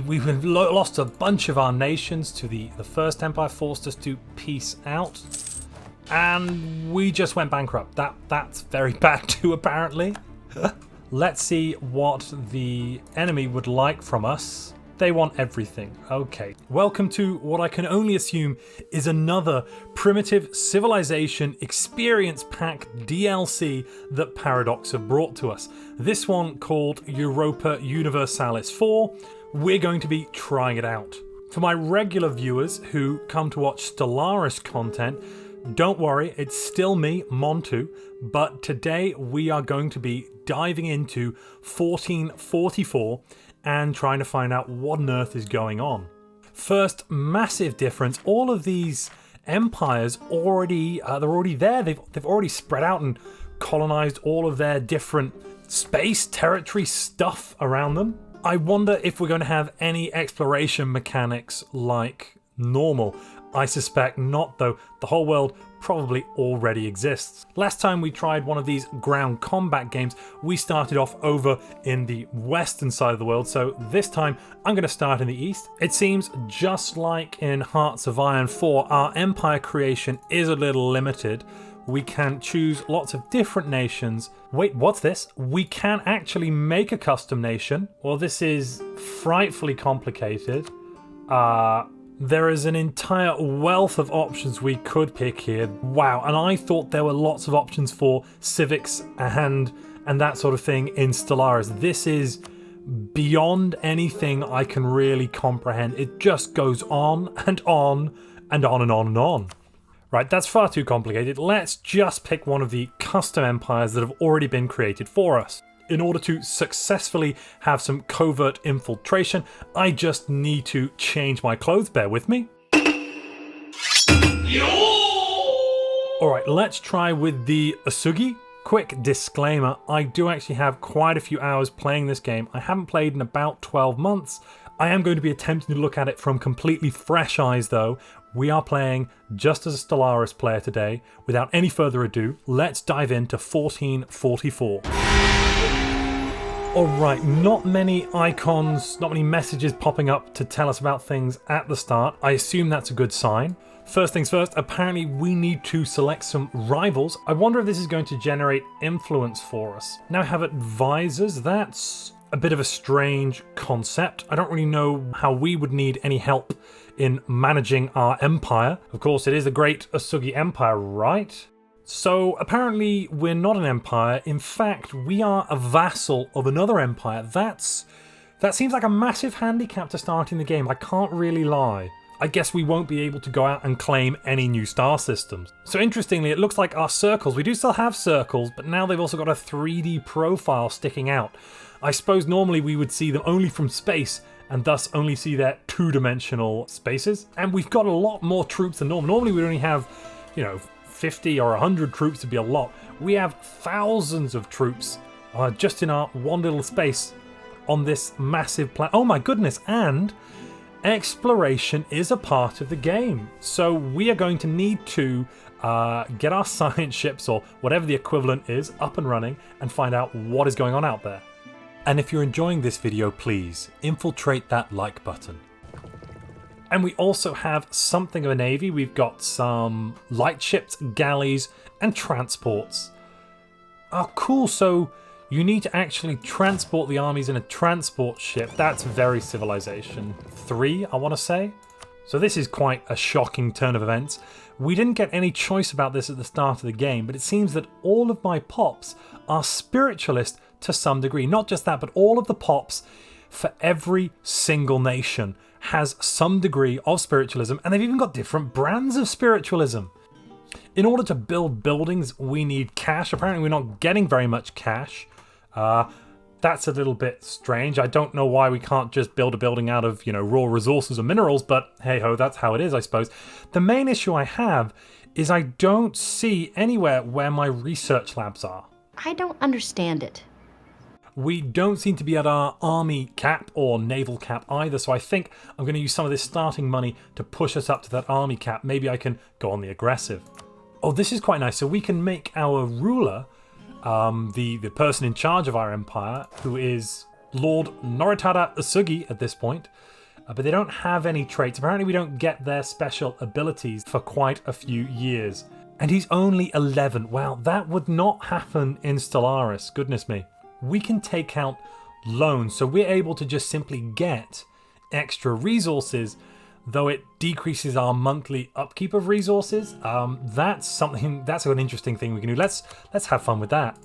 we've lost a bunch of our nations to the First Empire, forced us to peace out. And we just went bankrupt. That's very bad too, apparently. Let's see what the enemy would like from us. They want everything. Okay. Welcome to what I can only assume is another primitive civilization experience pack DLC that Paradox have brought to us. This one called Europa Universalis IV. We're going to be trying it out. For my regular viewers who come to watch Stellaris content, don't worry, it's still me, Montu, but today we are going to be diving into 1444 and trying to find out what on earth is going on. First, massive difference, all of these empires already, they're already there, they've already spread out and colonized all of their different space, territory stuff around them. I wonder if we're going to have any exploration mechanics like normal. I suspect not, though. The whole world probably already exists. Last time we tried one of these ground combat games, we started off over in the western side of the world, so this time I'm going to start in the east. It seems just like in Hearts of Iron 4, our empire creation is a little limited. We can choose lots of different nations. Wait, what's this? We can actually make a custom nation. Well, this is frightfully complicated. There is an entire wealth of options we could pick here. Wow, and I thought there were lots of options for civics and that sort of thing in Stellaris. This is beyond anything I can really comprehend. It just goes on and on and on and on and on. Right, that's far too complicated. Let's just pick one of the custom empires that have already been created for us. In order to successfully have some covert infiltration, I just need to change my clothes. Bear with me. Alright, let's try with the Asugi. Quick disclaimer, I do actually have quite a few hours playing this game. I haven't played in about 12 months. I am going to be attempting to look at it from completely fresh eyes though. We are playing just as a Stellaris player today. Without any further ado, let's dive into 1444. Alright, not many icons, not many messages popping up to tell us about things at the start. I assume that's a good sign. First things first, apparently we need to select some rivals. I wonder if this is going to generate influence for us. Now I have advisors, that's a bit of a strange concept. I don't really know how we would need any help in managing our empire. Of course, it is the Great Asugi Empire, right? So apparently we're not an empire. In fact, we are a vassal of another empire. That seems like a massive handicap to start in the game. I can't really lie. I guess we won't be able to go out and claim any new star systems. So interestingly, it looks like our circles, we do still have circles, but now they've also got a 3D profile sticking out. I suppose normally we would see them only from space and thus only see their two-dimensional spaces. And we've got a lot more troops than normal. Normally we only have, 50 or 100 troops would be a lot. We have thousands of troops just in our one little space on this massive planet. Oh my goodness, and exploration is a part of the game. So we are going to need to get our science ships or whatever the equivalent is up and running and find out what is going on out there. And if you're enjoying this video, please infiltrate that like button. And we also have something of a navy. We've got some light ships, galleys, and transports. Oh, cool. So you need to actually transport the armies in a transport ship. That's very Civilization 3, I want to say. So this is quite a shocking turn of events. We didn't get any choice about this at the start of the game, but it seems that all of my pops are spiritualist to some degree. Not just that, but all of the pops for every single nation has some degree of spiritualism, and they've even got different brands of spiritualism. In order to build buildings, we need cash. Apparently we're not getting very much cash. That's a little bit strange. I don't know why we can't just build a building out of, raw resources or minerals, but hey-ho, that's how it is, I suppose. The main issue I have is I don't see anywhere where my research labs are. I don't understand it. We don't seem to be at our army cap or naval cap either, so I think I'm going to use some of this starting money to push us up to that army cap. Maybe I can go on the aggressive. Oh, this is quite nice. So we can make our ruler, the person in charge of our empire, who is, Lord Noritada Usugi at this point, but they don't have any traits. Apparently we don't get their special abilities for quite a few years. And he's only 11. Wow, that would not happen in Stellaris. Goodness me. We can take out loans, so we're able to just simply get extra resources, though it decreases our monthly upkeep of resources. That's an interesting thing we can do. Let's have fun with that.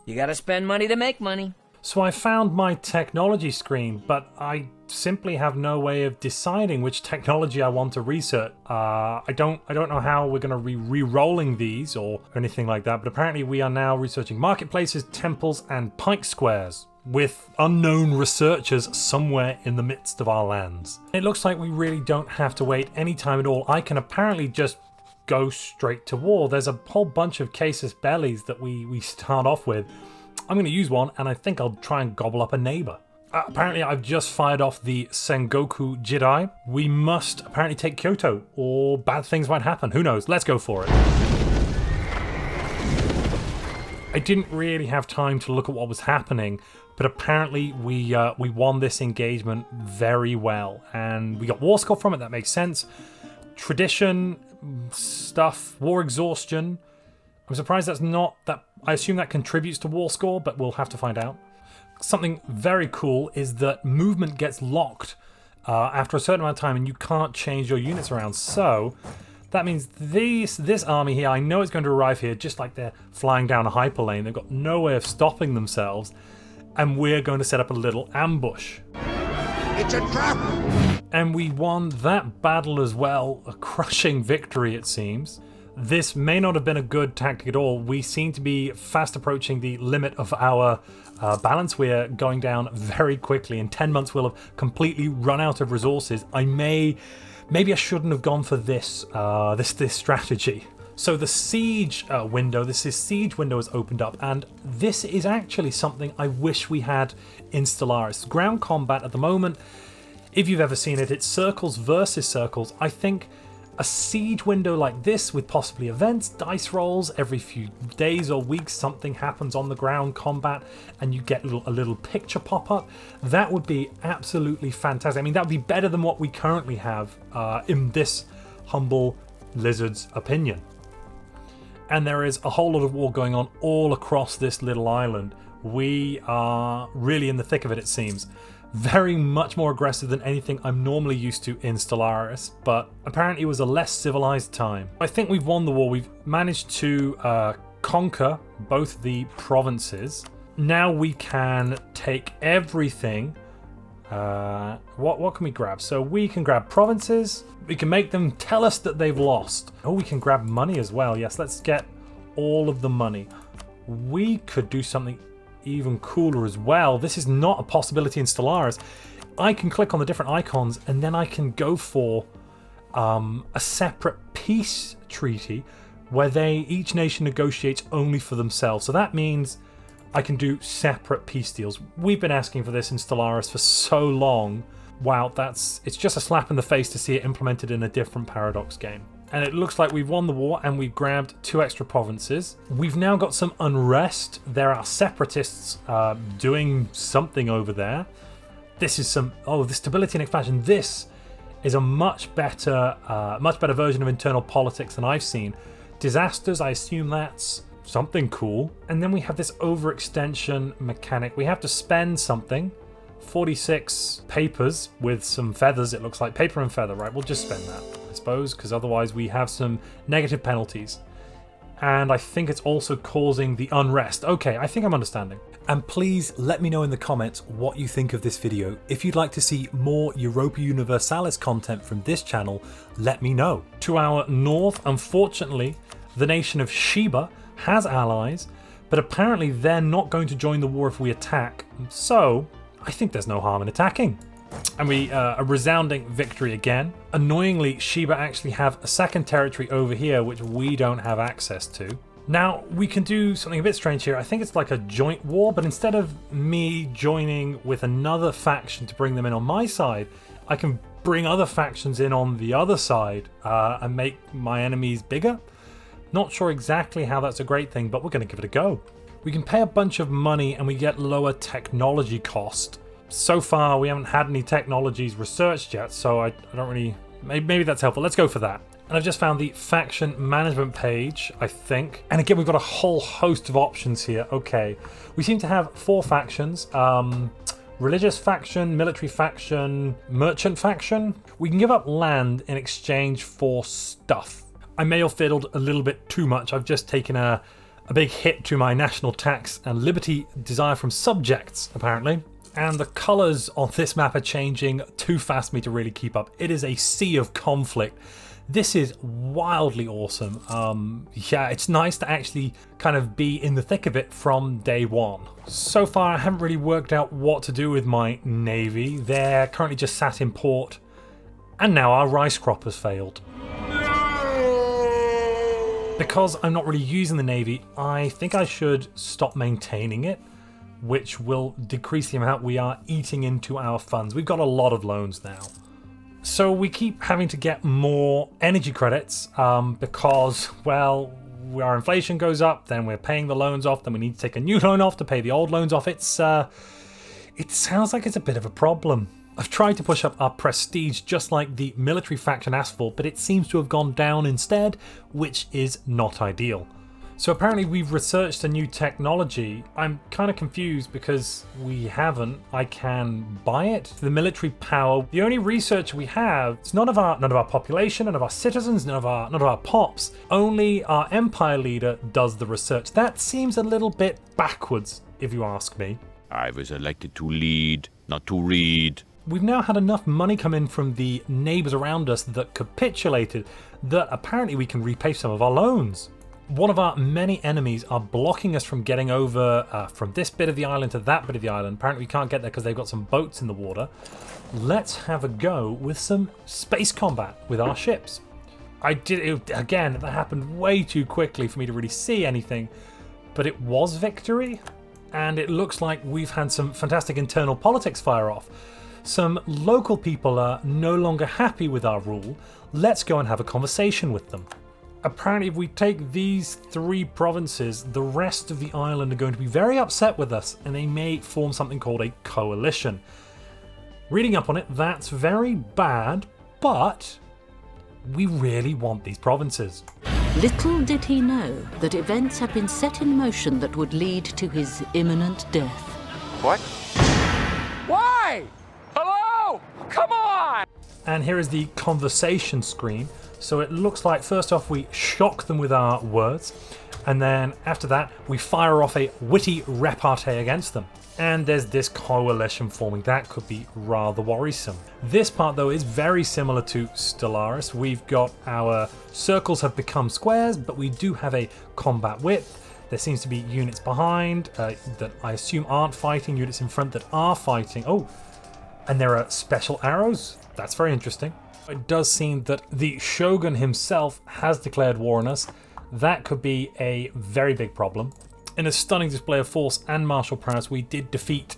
You gotta spend money to make money. So I found my technology screen, but I simply have no way of deciding which technology I want to research. I don't know how we're going to be re-rolling these or anything like that, but apparently we are now researching marketplaces, temples, and pike squares with unknown researchers somewhere in the midst of our lands. It looks like we really don't have to wait any time at all. I can apparently just go straight to war. There's a whole bunch of casus bellis that we start off with. I'm going to use one, and I think I'll try and gobble up a neighbor. Apparently, I've just fired off the Sengoku Jidai. We must apparently take Kyoto, or bad things might happen. Who knows? Let's go for it. I didn't really have time to look at what was happening, but apparently we won this engagement very well, and we got war score from it. That makes sense. Tradition stuff, war exhaustion. I'm surprised that's not that. I assume that contributes to war score, but we'll have to find out. Something very cool is that movement gets locked after a certain amount of time, and you can't change your units around. So that means this army here, I know it's going to arrive here just like they're flying down a hyperlane. They've got no way of stopping themselves, and we're going to set up a little ambush. It's a trap! And we won that battle as well, a crushing victory it seems. This may not have been a good tactic at all. We seem to be fast approaching the limit of our balance. We're going down very quickly. In 10 months, we'll have completely run out of resources. Maybe I shouldn't have gone for this strategy. So the siege window has opened up, and this is actually something I wish we had in Stellaris. Ground combat at the moment, if you've ever seen it, it's circles versus circles. I think a siege window like this with possibly events, dice rolls, every few days or weeks something happens on the ground combat and you get a little picture pop up. That would be absolutely fantastic. I mean, that would be better than what we currently have in this humble lizard's opinion. And there is a whole lot of war going on all across this little island. We are really in the thick of it, it seems. Very much more aggressive than anything I'm normally used to in Stellaris, but apparently it was a less civilized time. I think we've won the war. We've managed to conquer both the provinces. Now we can take everything. What can we grab? So we can grab provinces. We can make them tell us that they've lost. Oh, we can grab money as well. Yes, let's get all of the money. We could do something even cooler as well. This is not a possibility in Stellaris. I can click on the different icons and then I can go for a separate peace treaty where each nation negotiates only for themselves. So that means I can do separate peace deals. We've been asking for this in Stellaris for so long. Wow, it's just a slap in the face to see it implemented in a different Paradox game. And it looks like we've won the war and we've grabbed 2 extra provinces. We've now got some unrest. There are separatists doing something over there. This is the stability and expansion. This is a much better version of internal politics than I've seen. Disasters, I assume that's something cool. And then we have this overextension mechanic. We have to spend something. 46 papers with some feathers, it looks like. Paper and feather, right? We'll just spend that, I suppose, because otherwise we have some negative penalties. And I think it's also causing the unrest. Okay, I think I'm understanding. And please let me know in the comments what you think of this video. If you'd like to see more Europa Universalis content from this channel, let me know. To our north, unfortunately, the nation of Sheba has allies, but apparently they're not going to join the war if we attack. So I think there's no harm in attacking. And a resounding victory again. Annoyingly, Sheba actually have a second territory over here which we don't have access to. Now, we can do something a bit strange here. I think it's like a joint war, but instead of me joining with another faction to bring them in on my side, I can bring other factions in on the other side and make my enemies bigger. Not sure exactly how that's a great thing, but we're going to give it a go. We can pay a bunch of money and we get lower technology cost. So far, we haven't had any technologies researched yet, so I don't really... Maybe that's helpful. Let's go for that. And I've just found the faction management page, I think. And again, we've got a whole host of options here. Okay. We seem to have 4 factions. Religious faction, military faction, merchant faction. We can give up land in exchange for stuff. I may have fiddled a little bit too much. I've just taken a big hit to my national tax and liberty desire from subjects, apparently. And the colours on this map are changing too fast for me to really keep up. It is a sea of conflict. This is wildly awesome. Yeah, it's nice to actually kind of be in the thick of it from day one. So far, I haven't really worked out what to do with my navy. They're currently just sat in port. And now our rice crop has failed. Because I'm not really using the navy, I think I should stop maintaining it, which will decrease the amount we are eating into our funds. We've got a lot of loans now. So we keep having to get more energy credits because, well, our inflation goes up, then we're paying the loans off, then we need to take a new loan off to pay the old loans off. It sounds like it's a bit of a problem. I've tried to push up our prestige just like the military faction asked for, but it seems to have gone down instead, which is not ideal. So apparently we've researched a new technology. I'm kind of confused because we haven't. I can buy it. The military power. The only research we have, it's none of our population, none of our citizens, none of our pops. Only our empire leader does the research. That seems a little bit backwards, if you ask me. I was elected to lead, not to read. We've now had enough money come in from the neighbours around us that capitulated that apparently we can repay some of our loans. One of our many enemies are blocking us from getting over from this bit of the island to that bit of the island. Apparently we can't get there because they've got some boats in the water. Let's have a go with some space combat with our ships. Again, that happened way too quickly for me to really see anything, but it was victory, and it looks like we've had some fantastic internal politics fire off. Some local people are no longer happy with our rule. Let's go and have a conversation with them. Apparently, if we take these 3 provinces, the rest of the island are going to be very upset with us, and they may form something called a coalition. Reading up on it, that's very bad, but we really want these provinces. Little did he know that events had been set in motion that would lead to his imminent death. What? Why? Hello? Come on! And here is the conversation screen. So it looks like first off we shock them with our words, and then after that we fire off a witty repartee against them. And there's this coalition forming. That could be rather worrisome. This part though is very similar to Stellaris. We've got our circles have become squares, but we do have a combat width. There seems to be units behind that I assume aren't fighting, units in front that are fighting. Oh, and there are special arrows. That's very interesting. It does seem that the Shogun himself has declared war on us. That could be a very big problem. In a stunning display of force and martial prowess, we did defeat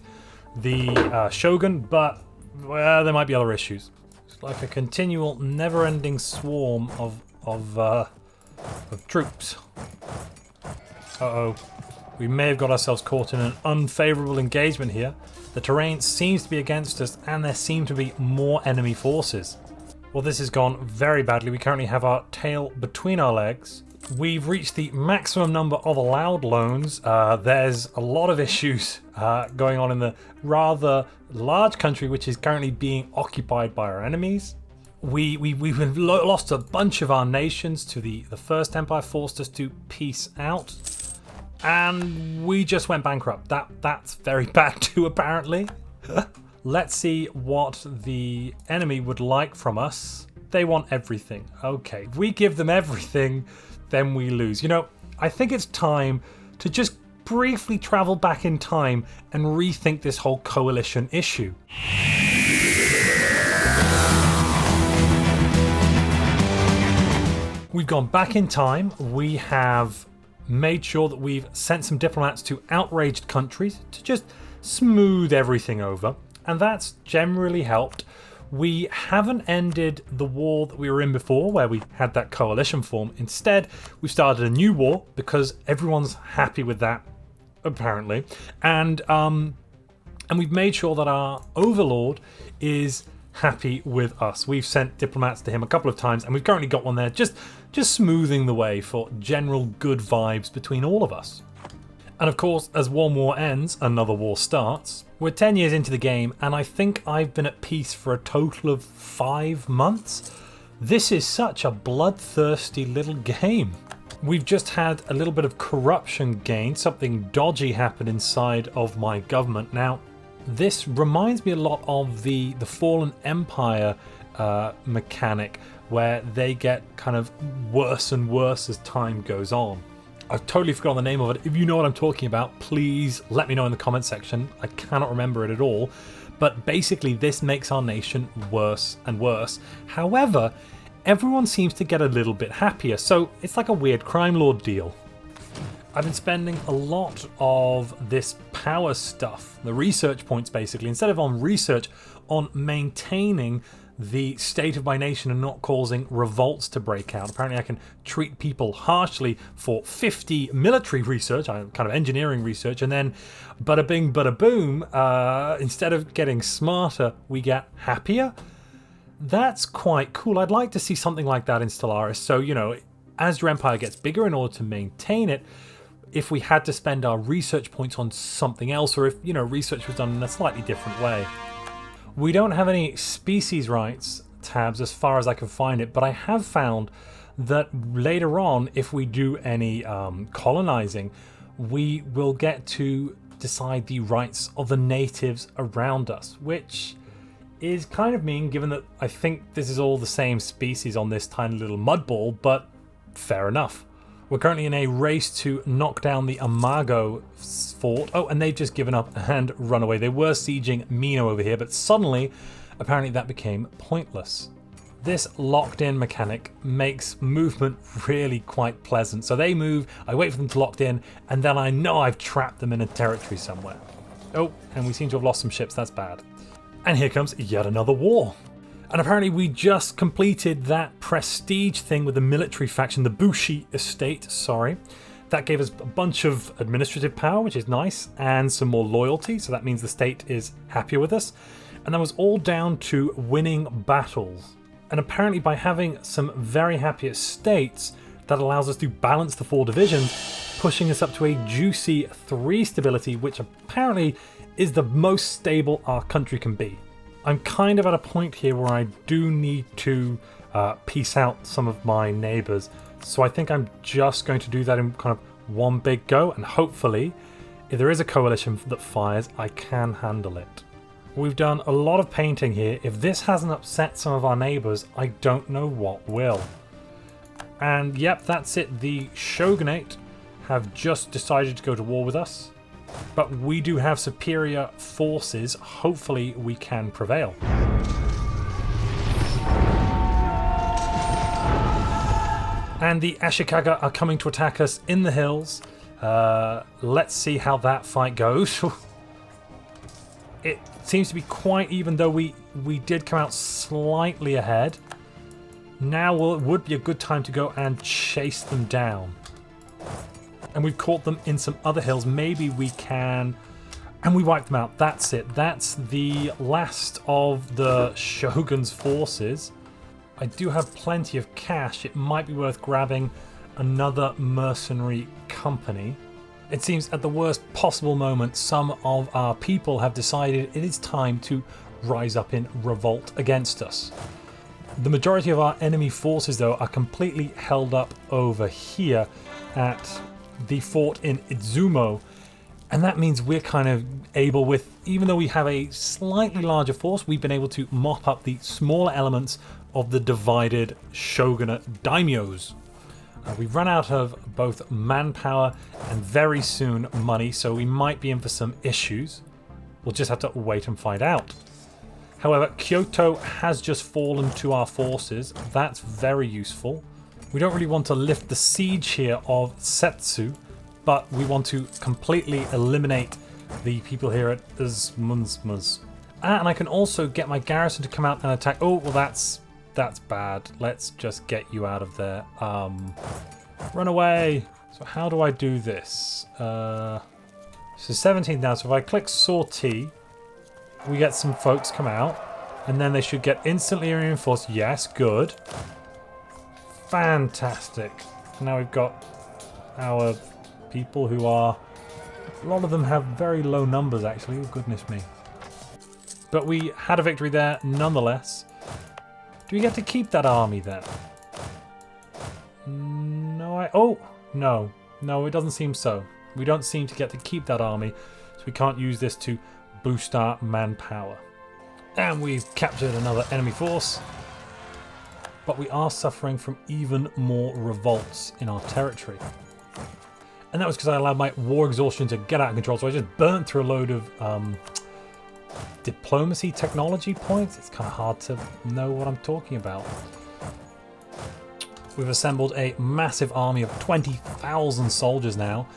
the Shogun, but well, there might be other issues. It's like a continual, never-ending swarm of troops. Uh-oh. We may have got ourselves caught in an unfavourable engagement here. The terrain seems to be against us, and there seem to be more enemy forces. Well, this has gone very badly. We currently have our tail between our legs. We've reached the maximum number of allowed loans. There's a lot of issues going on in the rather large country, which is currently being occupied by our enemies. We've lost a bunch of our nations to the First Empire, forced us to peace out. And we just went bankrupt. That's very bad too, apparently. Let's see what the enemy would like from us. They want everything. Okay, if we give them everything, then we lose. You know, I think it's time to just briefly travel back in time and rethink this whole coalition issue. We've gone back in time. We have made sure that we've sent some diplomats to outraged countries to just smooth everything over. And that's generally helped. We haven't ended the war that we were in before, where we had that coalition form. Instead, we've started a new war because everyone's happy with that apparently. And we've made sure that our overlord is happy with us. We've sent diplomats to him a couple of times, and we've currently got one there, just smoothing the way for general good vibes between all of us. And of course, as one war ends, another war starts. We're 10 years into the game, and I think I've been at peace for a total of 5 months. This is such a bloodthirsty little game. We've just had a little bit of corruption gain, something dodgy happened inside of my government. Now, this reminds me a lot of the Fallen Empire mechanic, where they get kind of worse and worse as time goes on. I've totally forgotten the name of it. If you know what I'm talking about, please let me know in the comment section. I cannot remember it at all. But basically, this makes our nation worse and worse. However, everyone seems to get a little bit happier, so it's like a weird crime lord deal. I've been spending a lot of this power stuff, the research points basically, instead of on research, on maintaining the state of my nation and not causing revolts to break out. Apparently I can treat people harshly for 50 military research, kind of engineering research, and then bada bing bada boom, instead of getting smarter, we get happier. That's quite cool. I'd like to see something like that in Stellaris. So, you know, as your empire gets bigger, in order to maintain it, if we had to spend our research points on something else, or if, you know, research was done in a slightly different way. We don't have any species rights tabs as far as I can find it, but I have found that later on, if we do any colonizing, we will get to decide the rights of the natives around us, which is kind of mean given that I think this is all the same species on this tiny little mud ball, but fair enough. We're currently in a race to knock down the Amago fort. Oh, and they've just given up and run away. They were sieging Mino over here, but suddenly, apparently that became pointless. This locked-in mechanic makes movement really quite pleasant. So they move, I wait for them to lock in, and then I know I've trapped them in a territory somewhere. Oh, and we seem to have lost some ships. That's bad. And here comes yet another war. And apparently we just completed that prestige thing with the military faction, the Bushi estate, sorry. That gave us a bunch of administrative power, which is nice, and some more loyalty, so that means the state is happier with us. And that was all down to winning battles. And apparently by having some very happy estates, that allows us to balance the 4 divisions, pushing us up to a juicy 3 stability, which apparently is the most stable our country can be. I'm kind of at a point here where I do need to peace out some of my neighbours, so I think I'm just going to do that in kind of one big go, and hopefully, if there is a coalition that fires, I can handle it. We've done a lot of painting here. If this hasn't upset some of our neighbours, I don't know what will. And yep, that's it. The Shogunate have just decided to go to war with us. But we do have superior forces. Hopefully we can prevail. And the Ashikaga are coming to attack us in the hills. Let's see how that fight goes. It seems to be quite even, though we did come out slightly ahead. Now would be a good time to go and chase them down. And we've caught them in some other hills. Maybe we can... And we wiped them out. That's it. That's the last of the Shogun's forces. I do have plenty of cash. It might be worth grabbing another mercenary company. It seems at the worst possible moment, some of our people have decided it is time to rise up in revolt against us. The majority of our enemy forces, though, are completely held up over here at the fort in Izumo, and that means we're kind of able with, even though we have a slightly larger force, we've been able to mop up the smaller elements of the divided shogunate daimyos. We've run out of both manpower and very soon money, so we might be in for some issues. We'll just have to wait and find out. However, Kyoto has just fallen to our forces. That's very useful. We don't really want to lift the siege here of Setsu, but we want to completely eliminate the people here at Izmunzmuz. And I can also get my garrison to come out and attack. Oh, well that's bad. Let's just get you out of there. Run away. So how do I do this? So 17th now. So if I click sortie, we get some folks come out. And then they should get instantly reinforced. Yes, good. Fantastic. Now we've got our people who are... A lot of them have very low numbers, actually. Oh, goodness me. But we had a victory there, nonetheless. Do we get to keep that army then? No, oh, no. No, it doesn't seem so. We don't seem to get to keep that army, so we can't use this to boost our manpower. And we've captured another enemy force. But we are suffering from even more revolts in our territory. And that was because I allowed my war exhaustion to get out of control, so I just burnt through a load of diplomacy technology points. It's kind of hard to know what I'm talking about. We've assembled a massive army of 20,000 soldiers now,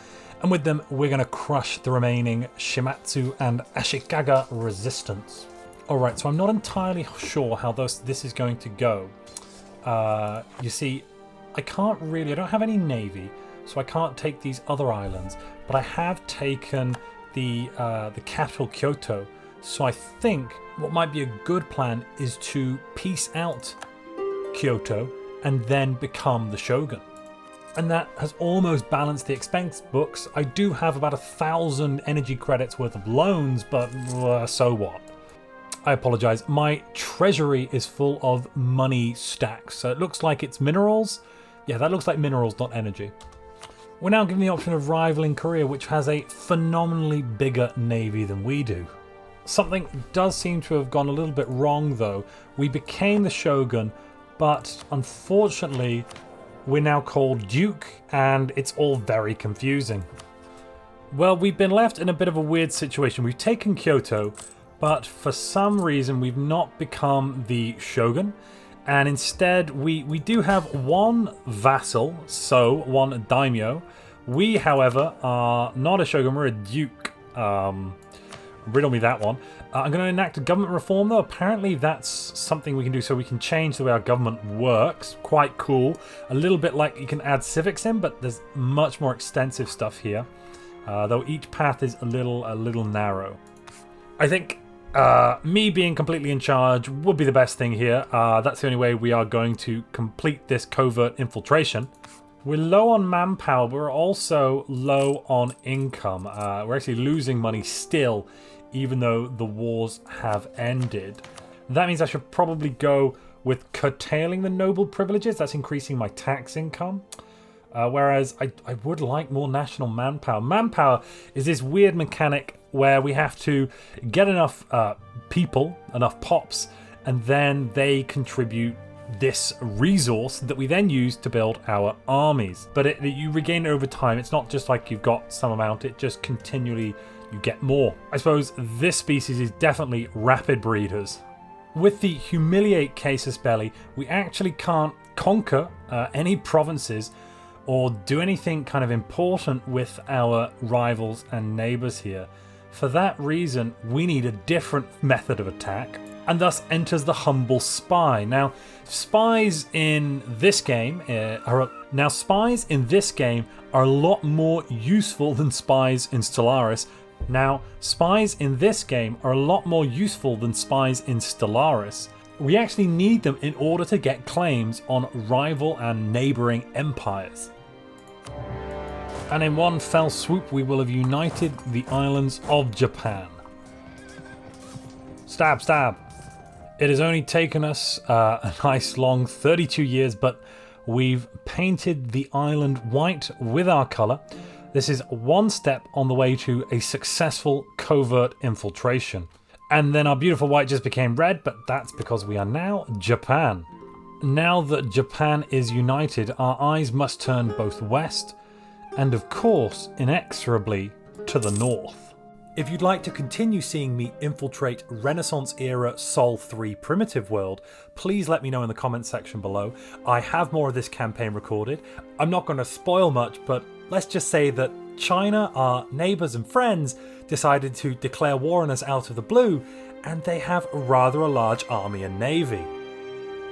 and with them we're going to crush the remaining Shimatsu and Ashikaga resistance. Alright, so I'm not entirely sure how this is going to go. You see, I don't have any navy, so I can't take these other islands, but I have taken the capital Kyoto, so I think what might be a good plan is to peace out Kyoto and then become the shogun. And that has almost balanced the expense books. I do have about 1,000 energy credits worth of loans, but so what? I apologize, my treasury is full of money stacks, so it looks like it's minerals. Yeah, that looks like minerals, not energy. We're now given the option of rivaling Korea, which has a phenomenally bigger navy than we do. Something does seem to have gone a little bit wrong though. We became the shogun, but unfortunately we're now called Duke, and it's all very confusing. Well, we've been left in a bit of a weird situation. We've taken Kyoto, but for some reason we've not become the shogun, and instead we do have one vassal, so one daimyo. We, however, are not a shogun, we're a duke. Riddle me that one. I'm going to enact a government reform though. Apparently that's something we can do, so we can change the way our government works. Quite cool. A little bit like you can add civics in, but there's much more extensive stuff here. Though each path is a little narrow. I think me being completely in charge would be the best thing here. That's the only way we are going to complete this covert infiltration. We're low on manpower, but we're also low on income. We're actually losing money still, even though the wars have ended. That means I should probably go with curtailing the noble privileges. That's increasing my tax income. Whereas I would like more national manpower. Manpower is this weird mechanic where we have to get enough people, enough pops, and then they contribute this resource that we then use to build our armies. But you regain it over time. It's not just like you've got some amount, it just continually you get more. I suppose this species is definitely rapid breeders. With the humiliate casus belli, we actually can't conquer any provinces or do anything kind of important with our rivals and neighbors here. For that reason, we need a different method of attack, and thus enters the humble spy. Now, spies in this game are a lot more useful than spies in Stellaris. We actually need them in order to get claims on rival and neighbouring empires. And in one fell swoop, we will have united the islands of Japan. Stab, stab. It has only taken us a nice long 32 years, but we've painted the island white with our colour. This is one step on the way to a successful covert infiltration. And then our beautiful white just became red, but that's because we are now Japan. Now that Japan is united, our eyes must turn both west and, of course, inexorably to the north. If you'd like to continue seeing me infiltrate Renaissance-era Sol 3 primitive world, please let me know in the comments section below. I have more of this campaign recorded. I'm not going to spoil much, but let's just say that China, our neighbours and friends, decided to declare war on us out of the blue, and they have rather a large army and navy.